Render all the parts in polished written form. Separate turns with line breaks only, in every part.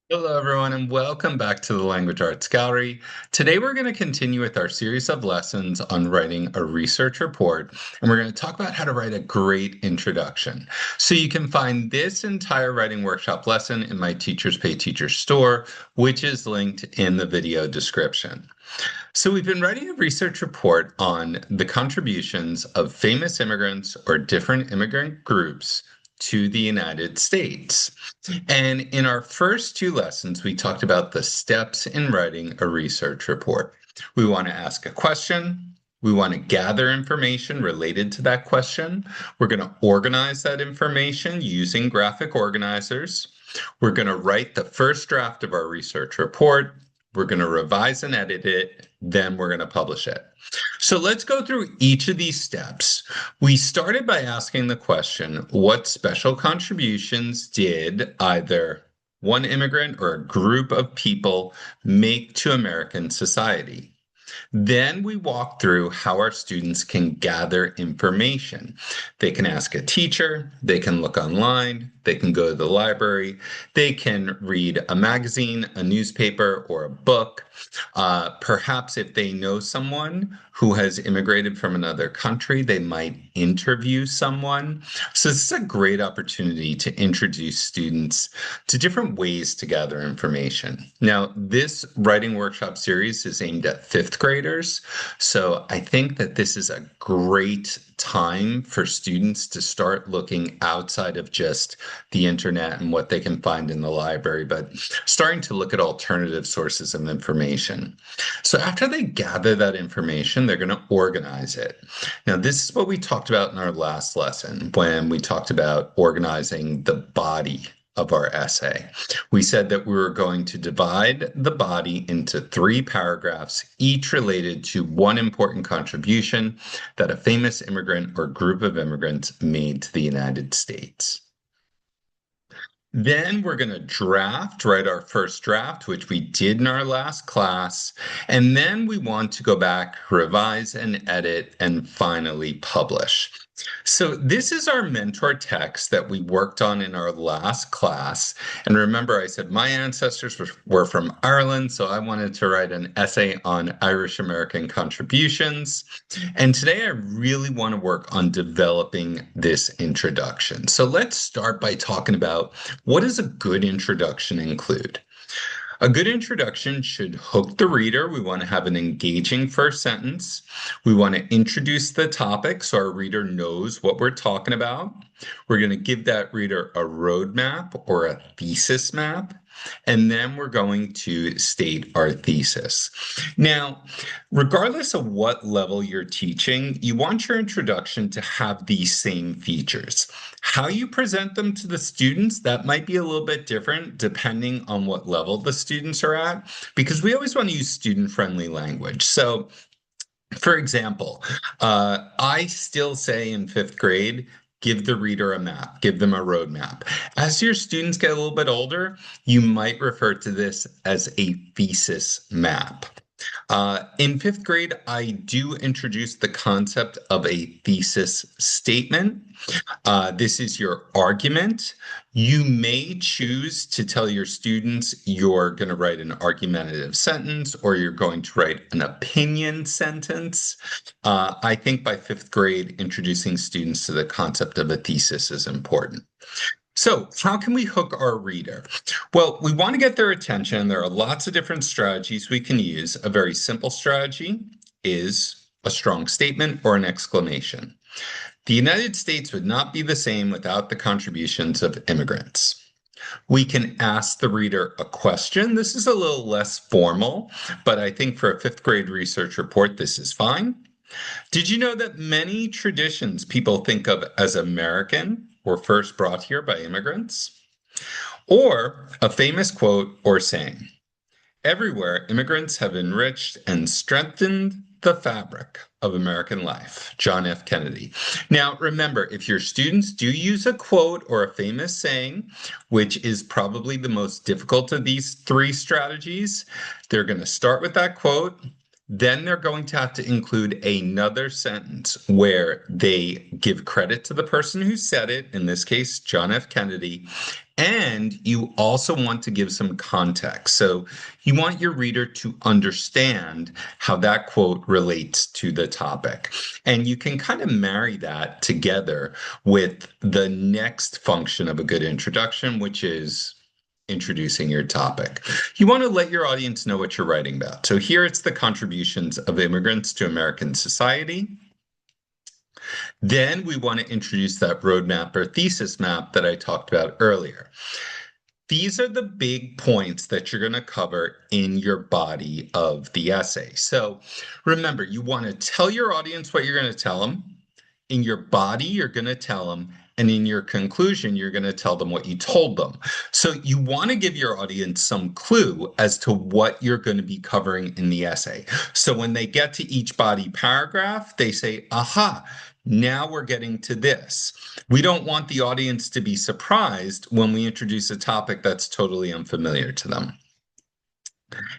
Hello, everyone, and welcome back to the Language Arts Gallery. Today, we're going to continue with our series of lessons on writing a research report, and we're going to talk about how to write a great introduction. So you can find this entire writing workshop lesson in my Teachers Pay Teachers store, which is linked in the video description. So we've been writing a research report on the contributions of famous immigrants or different immigrant groups to the United States. And in our first two lessons, we talked about the steps in writing a research report. We want to ask a question. We want to gather information related to that question. We're going to organize that information using graphic organizers. We're going to write the first draft of our research report. We're going to revise and edit it. Then we're going to publish it. So let's go through each of these steps. We started by asking the question, what special contributions did either one immigrant or a group of people make to American society? Then we walk through how our students can gather information. They can ask a teacher, they can look online, they can go to the library, they can read a magazine, a newspaper, or a book. Perhaps if they know someone who has immigrated from another country, they might interview someone. So this is a great opportunity to introduce students to different ways to gather information. Now, this writing workshop series is aimed at fifth graders. So I think that this is a great time for students to start looking outside of just the internet and what they can find in the library, but starting to look at alternative sources of information. So after they gather that information, they're going to organize it. Now, this is what we talked about in our last lesson when we talked about organizing the body of our essay. We said that we were going to divide the body into 3 paragraphs, each related to one important contribution that a famous immigrant or group of immigrants made to the United States. Then we're going to write our first draft, which we did in our last class. And then we want to go back, revise and edit, and finally publish. So this is our mentor text that we worked on in our last class. And remember, I said my ancestors were from Ireland, so I wanted to write an essay on Irish American contributions. And today I really want to work on developing this introduction. So let's start by talking about, what does a good introduction include? A good introduction should hook the reader. We want to have an engaging first sentence. We want to introduce the topic so our reader knows what we're talking about. We're going to give that reader a roadmap or a thesis map. And then we're going to state our thesis. Now, regardless of what level you're teaching, you want your introduction to have these same features. How you present them to the students, that might be a little bit different depending on what level the students are at, because we always want to use student-friendly language. So, for example, I still say in fifth grade, give the reader a map, give them a roadmap. As your students get a little bit older, you might refer to this as a thesis map. In fifth grade, I do introduce the concept of a thesis statement. This is your argument. You may choose to tell your students you're going to write an argumentative sentence or you're going to write an opinion sentence. I think by fifth grade, introducing students to the concept of a thesis is important. So how can we hook our reader? Well, we want to get their attention. There are lots of different strategies we can use. A very simple strategy is a strong statement or an exclamation. The United States would not be the same without the contributions of immigrants. We can ask the reader a question. This is a little less formal, but I think for a fifth grade research report, this is fine. Did you know that many traditions people think of as American were first brought here by immigrants? Or a famous quote or saying, everywhere immigrants have enriched and strengthened the fabric of American life. John F. Kennedy. Now, remember, if your students do use a quote or a famous saying, which is probably the most difficult of these 3 strategies, they're going to start with that quote. Then they're going to have to include another sentence where they give credit to the person who said it, in this case, John F. Kennedy. And you also want to give some context. So you want your reader to understand how that quote relates to the topic. And you can kind of marry that together with the next function of a good introduction, which is introducing your topic. You want to let your audience know what you're writing about. So here it's the contributions of immigrants to American society. Then we want to introduce that roadmap or thesis map that I talked about earlier. These are the big points that you're going to cover in your body of the essay. So remember, you want to tell your audience what you're going to tell them. In your body, you're going to tell them, and in your conclusion, you're going to tell them what you told them. So you want to give your audience some clue as to what you're going to be covering in the essay. So when they get to each body paragraph, they say, aha, now we're getting to this. We don't want the audience to be surprised when we introduce a topic that's totally unfamiliar to them.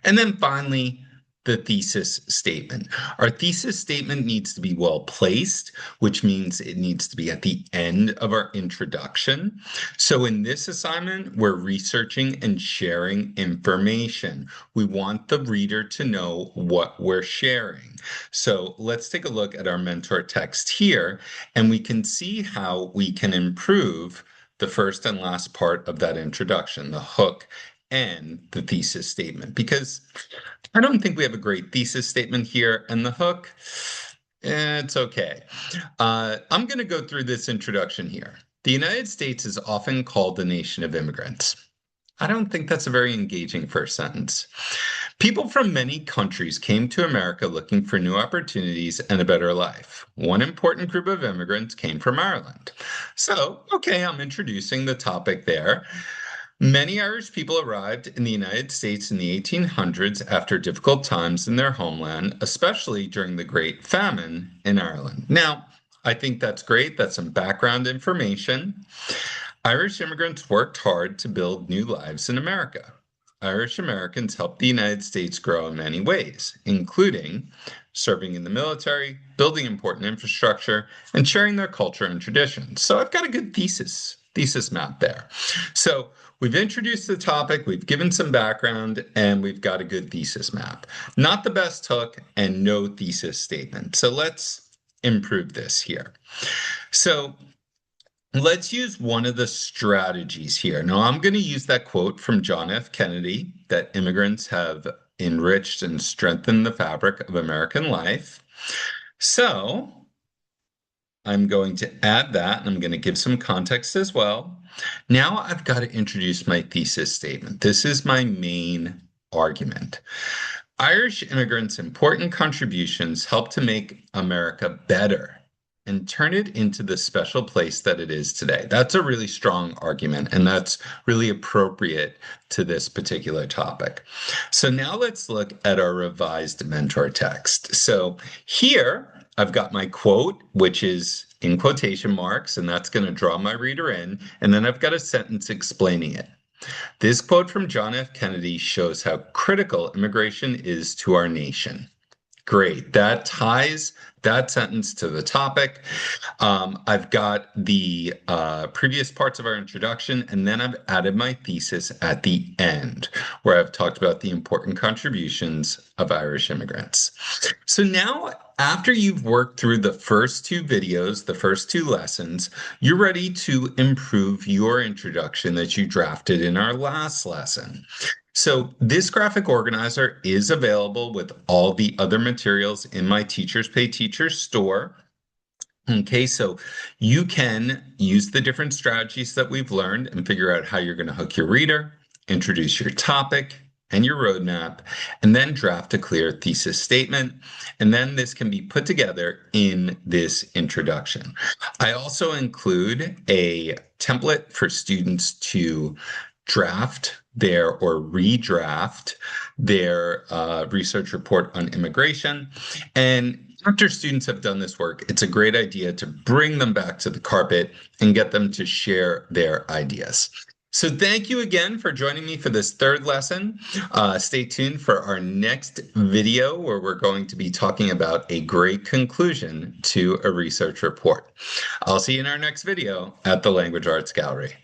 And then finally, the thesis statement. Our thesis statement needs to be well placed, which means it needs to be at the end of our introduction. So in this assignment, we're researching and sharing information. We want the reader to know what we're sharing. So let's take a look at our mentor text here, and we can see how we can improve the first and last part of that introduction, the hook and the thesis statement, because I don't think we have a great thesis statement here, and the hook, it's okay. I'm going to go through this introduction here. The United States is often called the nation of immigrants. I don't think that's a very engaging first sentence. People from many countries came to America looking for new opportunities and a better life. One important group of immigrants came from Ireland. So, okay, I'm introducing the topic there. Many Irish people arrived in the United States in the 1800s after difficult times in their homeland, especially during the Great Famine in Ireland. Now, I think that's great. That's some background information. Irish immigrants worked hard to build new lives in America. Irish Americans helped the United States grow in many ways, including serving in the military, building important infrastructure, and sharing their culture and traditions. So I've got a good thesis map there. So we've introduced the topic, we've given some background, and we've got a good thesis map. Not the best hook and no thesis statement. So let's improve this here. So let's use one of the strategies here. Now, I'm going to use that quote from John F. Kennedy, that immigrants have enriched and strengthened the fabric of American life. So I'm going to add that, and I'm going to give some context as well. Now I've got to introduce my thesis statement. This is my main argument. Irish immigrants' important contributions helped to make America better and turn it into the special place that it is today. That's a really strong argument, and that's really appropriate to this particular topic. So now let's look at our revised mentor text. So here I've got my quote, which is in quotation marks, and that's going to draw my reader in, and then I've got a sentence explaining it. This quote from John F. Kennedy shows how critical immigration is to our nation. Great. That ties that sentence to the topic. I've got the previous parts of our introduction, and then I've added my thesis at the end, where I've talked about the important contributions of Irish immigrants. So now, after you've worked through the first two videos, the first two lessons, you're ready to improve your introduction that you drafted in our last lesson. So this graphic organizer is available with all the other materials in my Teachers Pay Teachers store. Okay, so you can use the different strategies that we've learned and figure out how you're going to hook your reader, introduce your topic and your roadmap, and then draft a clear thesis statement. And then this can be put together in this introduction. I also include a template for students to draft their or redraft their research report on immigration. And after students have done this work, it's a great idea to bring them back to the carpet and get them to share their ideas. So thank you again for joining me for this third lesson. Stay tuned for our next video where we're going to be talking about a great conclusion to a research report. I'll see you in our next video at the Language Arts Gallery.